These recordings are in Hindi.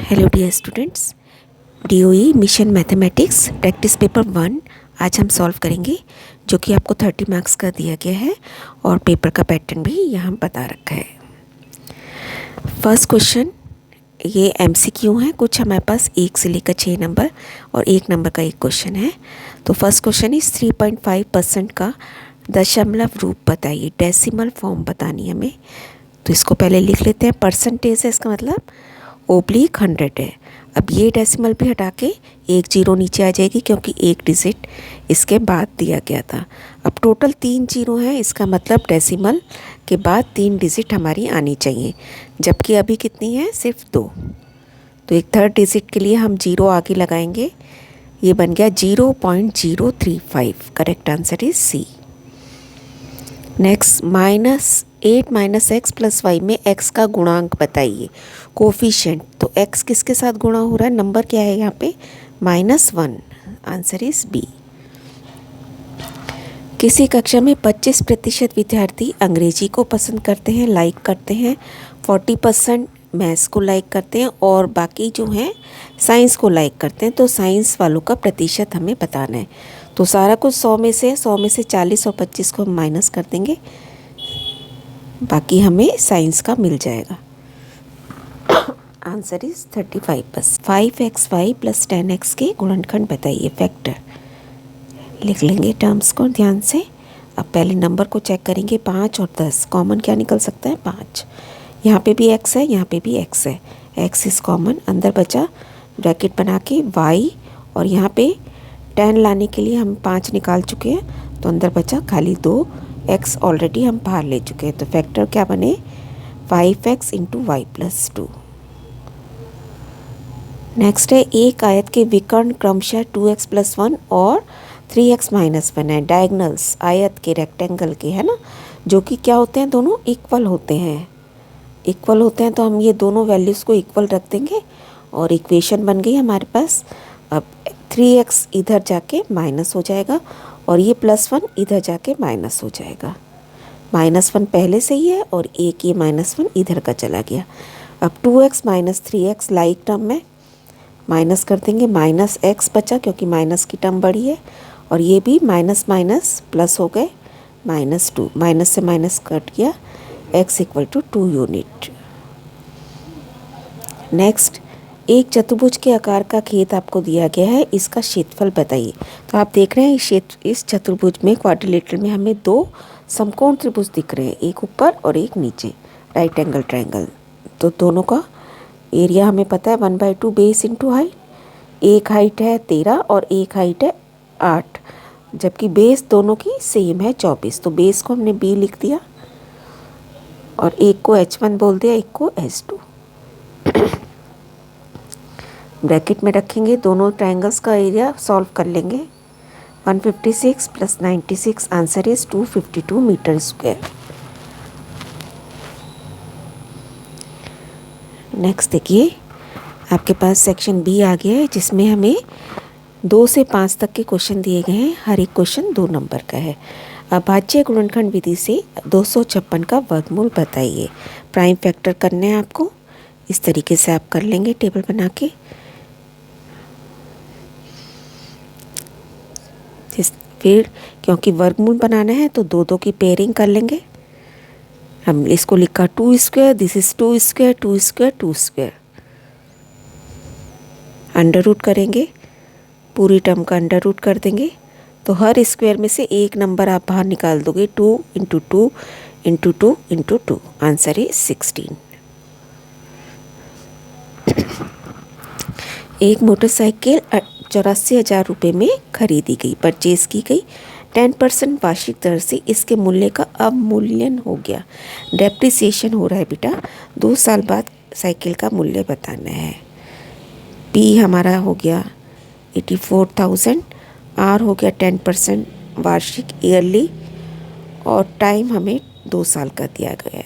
Hello dear students, DOE mission mathematics practice paper 1 आज हम सॉल्व करेंगे, जो कि आपको 30 मार्क्स का दिया गया है और पेपर का पैटर्न भी यहाँ बता रखा है। फर्स्ट क्वेश्चन, ये एमसीक्यू है। कुछ हमारे पास 1 से लेकर 6 नंबर और 1 नंबर का एक क्वेश्चन है। तो फर्स्ट क्वेश्चन इस 3.5% का दशमलव रूप बताइए। डेसिमल फॉर्म बतानी है हमें, तो इसको पहले लिख लेते हैं। परसेंटेज है, इसका मतलब ओब्लिक 100 है। अब ये डेसिमल भी हटा के एक जीरो नीचे आ जाएगी, क्योंकि एक डिजिट इसके बाद दिया गया था। अब टोटल 3 जीरो है, इसका मतलब डेसिमल के बाद 3 डिजिट हमारी आनी चाहिए, जबकि अभी कितनी है, सिर्फ 2। तो एक थर्ड डिजिट के लिए हम जीरो आगे लगाएंगे। ये बन गया 0.035। Correct answer is C. Next, -8 - x + y में x का गुणांक बताइए, कोफिशिएंट। तो x किसके साथ गुणा हो रहा है, नंबर क्या है यहाँ पे, -1। Answer is B. किसी कक्षा में 25% विद्यार्थी अंग्रेजी को पसंद करते हैं, लाइक करते हैं, 40% मैथ्स को लाइक करते हैं और बाकी जो हैं साइंस को लाइक करते हैं। तो साइंस वालों का प्रतिशत हमें बताना है। तो सारा कुछ 100 में से 40 और 25 को हम माइनस कर देंगे, बाकी हमें साइंस का मिल जाएगा। Answer is 35%। 5xy + 10x के गुणनखंड बताइए, फैक्टर। लिख लेंगे टर्म्स को ध्यान से। अब पहले नंबर को चेक करेंगे, 5 और 10 कॉमन क्या निकल सकता है, 5। यहाँ पे भी x है, यहाँ पे भी x है, x इज़ कॉमन। अंदर बचा ब्रैकेट बना के y, और यहाँ पे 10 लाने के लिए हम 5 निकाल चुके हैं, तो अंदर बचा खाली 2। x ऑलरेडी हम बाहर ले चुके हैं, तो फैक्टर क्या बने, 5x × y + 2। नेक्स्ट है, एक आयत के विकर्ण क्रमशः 2x + 1 और 3x - 1 है। डायगनल्स आयत के, रेक्टेंगल के, है ना, जो कि क्या होते हैं, दोनों इक्वल होते हैं। इक्वल होते हैं तो हम ये दोनों वैल्यूज़ को इक्वल रख देंगे और इक्वेशन बन गई हमारे पास। अब 3x इधर जाके माइनस हो जाएगा और ये +1 इधर जाके माइनस हो जाएगा। -1 पहले से ही है और एक ये -1 इधर का चला गया। अब 2x - 3x लाइक टर्म में माइनस कर देंगे, -x बचा क्योंकि माइनस की टर्म बड़ी है, और ये भी माइनस माइनस प्लस हो गए, -2। माइनस से माइनस कट गया, x = 2 यूनिट। नेक्स्ट, एक चतुर्भुज के आकार का खेत आपको दिया गया है, इसका क्षेत्रफल बताइए। तो आप देख रहे हैं इस चतुर्भुज में, क्वाड्रिलेटरल में हमें 2 समकोण त्रिभुज दिख रहे हैं, एक ऊपर और एक नीचे, राइट एंगल ट्रायंगल। तो दोनों का एरिया हमें पता है, 1/2 बेस × हाइट। एक हाइट है 13 और एक हाइट है 8, जबकि बेस दोनों की सेम है 24। तो बेस को हमने b लिख दिया और एक को h1 बोल दिया, एक को h2। ब्रैकेट में रखेंगे, दोनों ट्रायंगल्स का एरिया सॉल्व कर लेंगे। 156 + 96, आंसर इज 252 मीटर²। नेक्स्ट देखिए, आपके पास सेक्शन बी आ गया है, जिसमें हमें 2 से 5 तक के क्वेश्चन दिए गए हैं। हर एक क्वेश्चन 2 नंबर का है। अभाज्य गुणनखंड विधि से 256 का वर्गमूल बताइए। प्राइम फैक्टर करने हैं आपको, इस तरीके से आप कर लेंगे टेबल बना के। फिर क्योंकि वर्गमूल बनाना है तो 2 की पेयरिंग कर लेंगे। हम इसको लिखा 2², दिस इज 2², 2², 2²। अंडर रूट करेंगे, पूरी टर्म का अंडर रूट कर देंगे, तो हर स्क्वायर में से एक नंबर आप बाहर निकाल दोगे। 2 × 2 × 2 × 2, आंसर इज 16। एक मोटरसाइकिल 84,000 रुपये में खरीदी गई, परचेज की गई। 10% वार्षिक दर से इसके मूल्य का अवमूल्यन हो गया। डेप्रिसिएशन हो रहा है बेटा, 2 साल बाद साइकिल का मूल्य बताना है। P हमारा हो गया 84,000, R हो गया 10% वार्षिक, ईयरली, और टाइम हमें 2 साल का दिया गया है।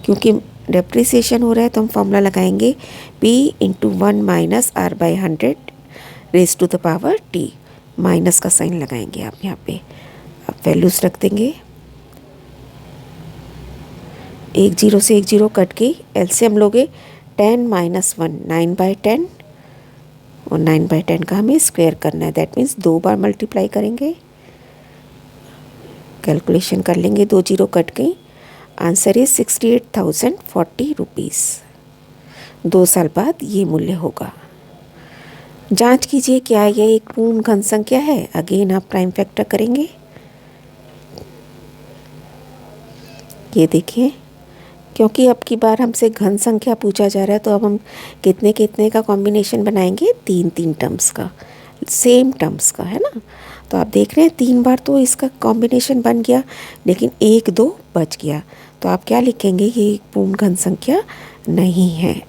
क्योंकि डेप्रिसिएशन हो रहा है तो हम फॉर्मूला लगाएंगे, P × 1 - R/100 raised to the power T। Minus का साइन लगाएंगे आप यहाँ पे। अब वैल्यूज़ रख देंगे, 1 0 से 1 0 कट गई, एलसीएम लोगे 10 माइनस 1 9/10 और 9/10 का हमें स्क्वायर करना है। दैट मीन्स 2 बार मल्टीप्लाई करेंगे, कैलकुलेशन कर लेंगे, 2 जीरो कट गई। Answer is 68,040 rupees. 2 साल बाद ये मूल्य होगा। जांच कीजिए क्या यह एक पूर्ण घन संख्या है। अगेन आप प्राइम फैक्टर करेंगे। ये देखिए, क्योंकि अब की बार हमसे घन संख्या पूछा जा रहा है, तो अब हम कितने कितने का कॉम्बिनेशन बनाएंगे, 3 टर्म्स का, सेम टर्म्स का, है ना। तो आप देख रहे हैं 3 बार तो इसका कॉम्बिनेशन बन गया, लेकिन 1 2 बच गया। तो आप क्या लिखेंगे, ये एक पूर्ण घन संख्या नहीं है।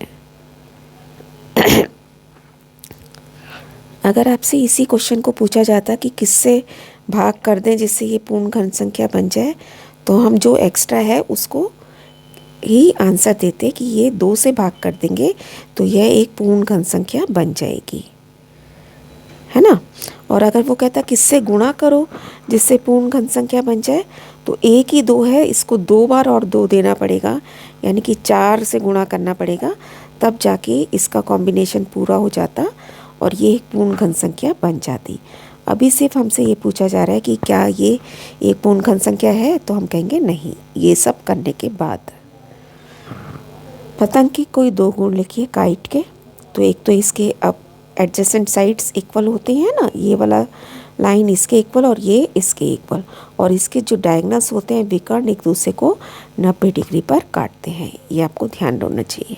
अगर आपसे इसी क्वेश्चन को पूछा जाता कि किससे भाग कर दें जिससे ये पूर्ण घन संख्या बन जाए, तो हम जो एक्स्ट्रा है उसको ही आंसर देते कि ये 2 से भाग कर देंगे तो यह एक पूर्ण घन संख्या बन जाएगी, है ना। और अगर वो कहता किससे गुणा करो जिससे पूर्ण घन संख्या बन जाए, तो एक ही 2 है, इसको 2 बार और 2 देना पड़ेगा, यानी कि 4 से गुणा करना पड़ेगा, तब जाके इसका कॉम्बिनेशन पूरा हो जाता और ये एक पूर्ण घन संख्या बन जाती। अभी सिर्फ हमसे ये पूछा जा रहा है कि क्या ये एक पूर्ण घन संख्या है, तो हम कहेंगे नहीं, ये सब करने के बाद। पतंग की कोई 2 गुण लिखिए काइट के। तो एक तो इसके अब एडजेसेंट साइड्स इक्वल होते हैं ना, ये वाला लाइन इसके इक्वल और ये इसके इक्वल, और इसके जो डायगोनल्स होते हैं विकर्ण एक दूसरे को 90 डिग्री पर काटते हैं। ये आपको ध्यान रखना चाहिए।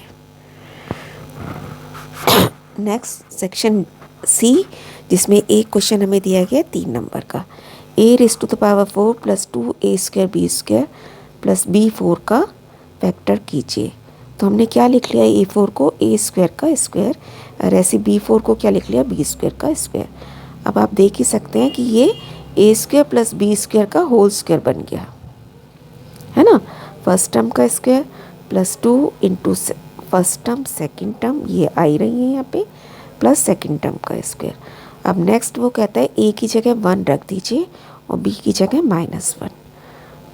नेक्स्ट सेक्शन सी, जिसमें एक क्वेश्चन हमें दिया गया 3 नंबर का। a⁴ + 2a² b² + b4 का फैक्टर कीजिए। तो हमने क्या लिख लिया, a4 को a² का स्क्वायर, और ऐसे b4 को क्या लिख लिया, b² का स्क्वायर। अब आप देख ही सकते हैं कि ये a² + b² का होल स्क्वायर बन गया, है ना। फर्स्ट टर्म का square +2 into first term second term, ये आई रही है यहाँ पे, प्लस सेकेंड टर्म का स्क्वायर। अब नेक्स्ट वो कहता है a की जगह 1 रख दीजिए और b की जगह -1।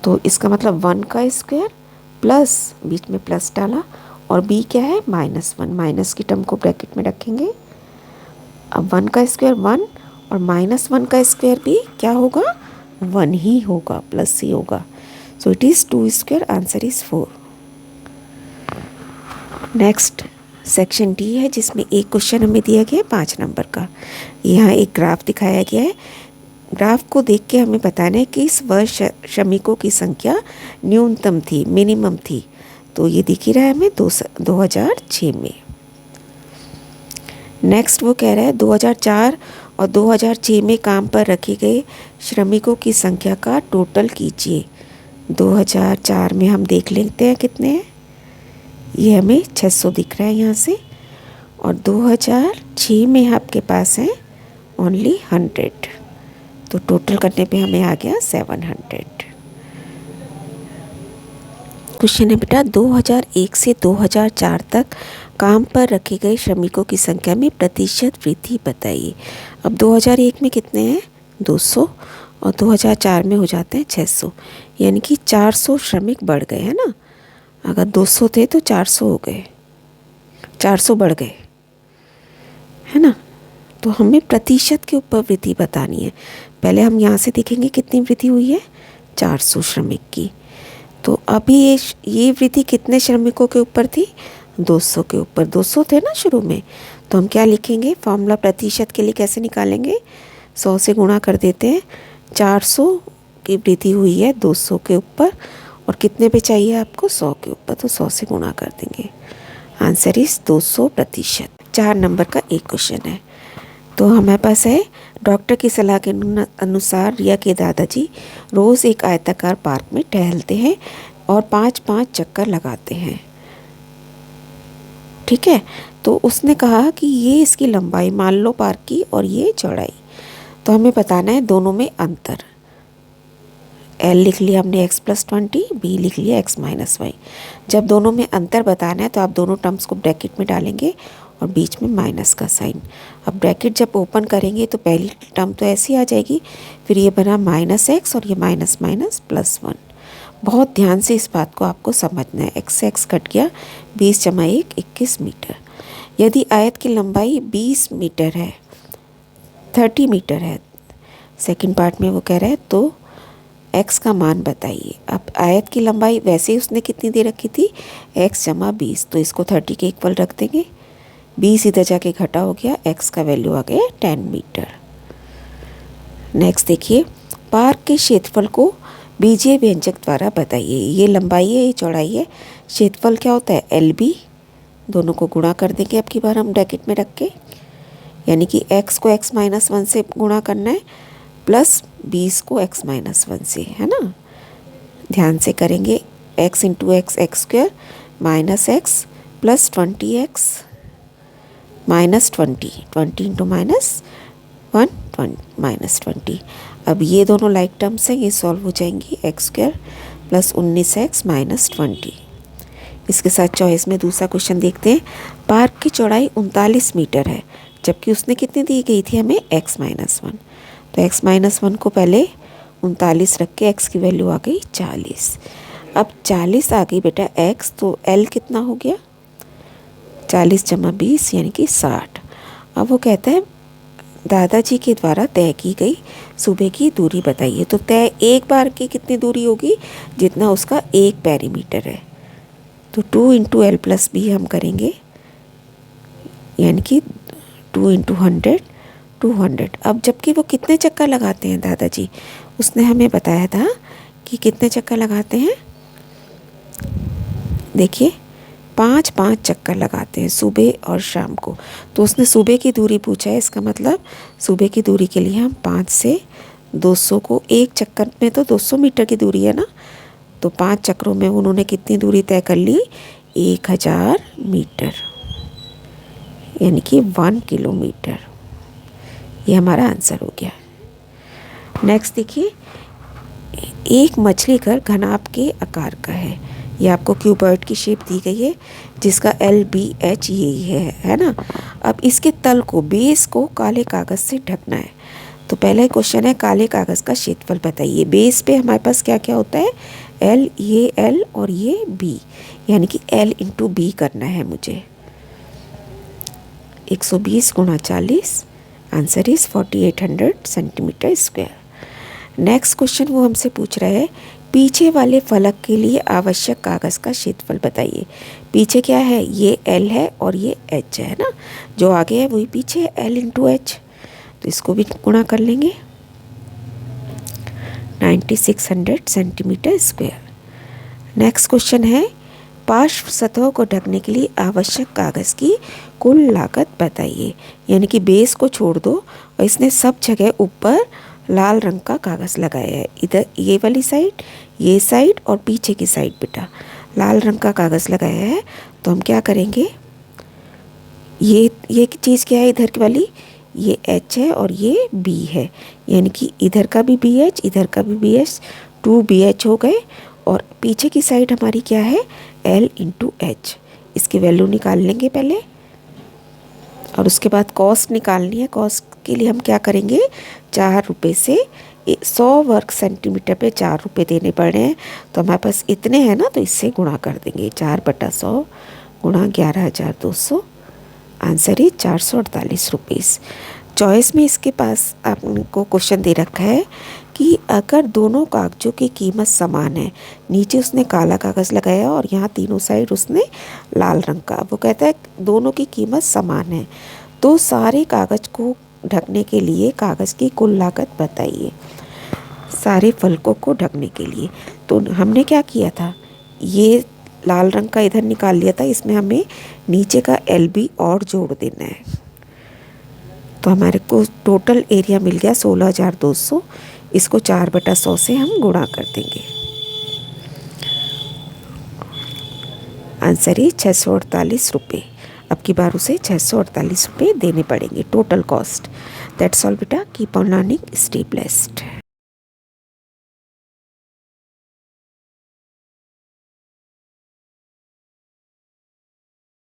तो इसका मतलब 1 का स्क्वायर प्लस, बीच में प्लस डाला, और b क्या है, -1, माइनस की टर्म को ब्रैकेट में रखेंगे। अब 1 का स्क्वायर 1 और -1 का स्क्वायर भी क्या होगा, 1 ही होगा, प्लस ही होगा। So it is 2², answer is 4। Next section D है, जिसमें एक क्वेश्चन हमें दिया गया है 5 नंबर का। यहाँ एक ग्राफ दिखाया गया है। ग्राफ को देख के हमें बताना है कि इस वर्ष श्रमिकों की संख्या न्यूनतम थी, मिनिमम थी। तो ये दिख ही रहा है हमें 2006 में। नेक्स्ट वो कह रहा है 2004 और 2006 में काम पर रखे गए श्रमिकों की संख्या का टोटल कीजिए। 2004 में हम देख लेते हैं कितने हैं, ये हमें 600 दिख रहा है यहाँ से, और 2006 में आपके पास है ओनली 100। तो टोटल करने पे हमें आ गया 700। क्वेश्चन है बेटा, 2001 से 2004 तक काम पर रखे गए श्रमिकों की संख्या में प्रतिशत वृद्धि बताइए। अब 2001 में कितने हैं, 200, और 2004 में हो जाते हैं 600, यानी कि 400 श्रमिक बढ़ गए, है ना। अगर 200 थे तो 400 हो गए, 400 बढ़ गए, है ना। तो हमें प्रतिशत के ऊपर वृद्धि बतानी है। पहले हम यहाँ से देखेंगे कितनी वृद्धि हुई है, 400 श्रमिक की। तो अभी ये वृद्धि कितने श्रमिकों के ऊपर थी, 200 के ऊपर। 200 थे ना शुरू में, तो हम क्या लिखेंगे, फॉर्मूला प्रतिशत के लिए कैसे निकालेंगे, 100 से गुणा कर देते हैं। 400 की वृद्धि हुई है 200 के ऊपर, और कितने पे चाहिए आपको, 100 के ऊपर, तो 100 से गुणा कर देंगे। Answer is 200%। 4 नंबर का एक क्वेश्चन है। तो हमारे पास है, डॉक्टर की सलाह के अनुसार रिया के दादाजी रोज़ एक आयताकार पार्क में टहलते हैं और 5-5 चक्कर लगाते हैं। ठीक है, तो उसने कहा कि ये इसकी लंबाई मान लो पार्क की, और ये चौड़ाई। तो हमें बताना है दोनों में अंतर। L लिख लिया हमने x + 20, B लिख लिया x - y। जब दोनों में अंतर बताना है तो आप दोनों टर्म्स को ब्रैकेट में डालेंगे और बीच में माइनस का साइन। अब ब्रैकेट जब ओपन करेंगे तो पहली टर्म तो ऐसी आ जाएगी, फिर ये बना -x और ये माइनस +1, बहुत ध्यान से इस बात को आपको समझना है। x से x कट गया, 20 जमा 1 21 मीटर। यदि आयत की लंबाई 20 मीटर है, 30 मीटर है, सेकंड पार्ट में वो कह रहा है तो x का मान बताइए। अब आयत की लंबाई वैसे ही उसने कितनी दे रखी थी, x जमा 20, तो इसको 30 के इक्वल रख देंगे। 20 इधर जाके घटा हो गया, x का वैल्यू आ गया 10 मीटर। नेक्स्ट देखिए, पार्क के क्षेत्रफल को बीजीय व्यंजक द्वारा बताइए। ये लंबाई है, ये चौड़ाई है। क्षेत्रफल क्या होता है, LB। दोनों को गुणा कर देंगे अब की बार हम ब्रैकेट में रख के, यानी कि x को x माइनस 1 से गुणा करना है, प्लस 20 को x माइनस 1 से, है ना। ध्यान से करेंगे, x into x x square minus x plus 20x minus 20 into minus 1 minus 20। अब ये दोनों लाइक टर्म्स हैं, ये सॉल्व हो जाएंगी। X square plus 19x minus 20। इसके साथ चॉइस में दूसरा क्वेश्चन देखते हैं। पार्क की चौड़ाई 39 मीटर है, जबकि उसने कितनी दी गई थी हमें, x माइनस 1। तो x माइनस 1 को पहले 39 रख के x की वैल्यू आ गई 40। अब 40 आ गई बेटा x, तो L कितना हो गया, 40 जमा 20 यानी कि 60। अब वो कहता है दादाजी के द्वारा तय की गई सुबह की दूरी बताइए। तो तय एक बार की कितनी दूरी होगी, जितना उसका एक पेरीमीटर है। तो 2 इंटू एल प्लस बी हम करेंगे, यानी कि 2 इंटू 100 200। अब जबकि वो कितने चक्कर लगाते हैं दादाजी, उसने हमें बताया था कि कितने चक्कर लगाते हैं। देखिए 5 चक्कर लगाते हैं सुबह और शाम को। तो उसने सुबह की दूरी पूछा है, इसका मतलब सुबह की दूरी के लिए हम 5 से 200 को, एक चक्कर में तो 200 मीटर की दूरी है ना, तो 5 चक्रों में उन्होंने कितनी दूरी तय कर ली, 1000 मीटर, यानी कि 1 किलोमीटर। ये हमारा आंसर हो गया। नेक्स्ट देखिए, एक मछली घर घनाभ के आकार का है। ये आपको क्यूबॉइड की शेप दी गई है, जिसका LBH यही है ना। अब इसके तल को, बेस को काले कागज़ से ढकना है। तो पहला क्वेश्चन है, काले कागज़ का क्षेत्रफल बताइए। बेस पे हमारे पास क्या क्या होता है, L, ये L और ये B, यानी कि L इंटू B करना है मुझे। 120 गुणा 40, answer is 4800 centimetre square. Next question वो हमसे पूछ रहा है, पीछे वाले फलक के लिए आवश्यक कागज़ का क्षेत्रफल बताइए। पीछे क्या है, ये L है और ये H है ना, जो आगे है वही पीछे है, L इंटू H। तो इसको भी गुणा कर लेंगे, 9600 सेंटीमीटर स्क्वायर। नेक्स्ट क्वेश्चन है, पार्श्व सतहों को ढकने के लिए आवश्यक कागज़ की कुल लागत बताइए। यानी कि बेस को छोड़ दो और इसने सब जगह ऊपर लाल रंग का कागज़ लगाया है। इधर ये वाली साइड, ये साइड और पीछे की साइड बेटा लाल रंग का कागज़ लगाया है। तो हम क्या करेंगे, ये चीज़ क्या है, इधर की वाली ये H है और ये B है, यानी कि इधर का भी BH, इधर का भी BH, 2 BH हो गए। और पीछे की साइड हमारी क्या है, L इंटू H। इसकी वैल्यू निकाल लेंगे पहले, और उसके बाद कॉस्ट निकालनी है। कॉस्ट के लिए हम क्या करेंगे, 4 रुपये से 100 वर्ग सेंटीमीटर पे 4 रुपये देने पड़ रहे हैं। तो हमारे पास इतने हैं ना, तो इससे गुणा कर देंगे, 4/100 गुणा 11200, आंसर ही 448 रुपीज़। चॉइस में इसके पास आपको क्वेश्चन दे रखा है कि अगर दोनों कागज़ों की कीमत समान है, नीचे उसने काला कागज़ लगाया और यहाँ तीनों साइड उसने लाल रंग का, वो कहता है दोनों की कीमत समान है, तो सारे कागज़ को ढकने के लिए कागज़ की कुल लागत बताइए, सारे फलकों को ढकने के लिए। तो हमने क्या किया था, ये लाल रंग का इधर निकाल लिया था, इसमें हमें नीचे का LB और जोड़ देना है। तो हमारे को टोटल एरिया मिल गया 16200। इसको 4/100 से हम गुणा कर देंगे, आंसर ही 648 रुपये। अब की बार उसे 648 रुपये देने पड़ेंगे टोटल कॉस्ट। दैट्स ऑल बेटा, keep on learning, stay blessed.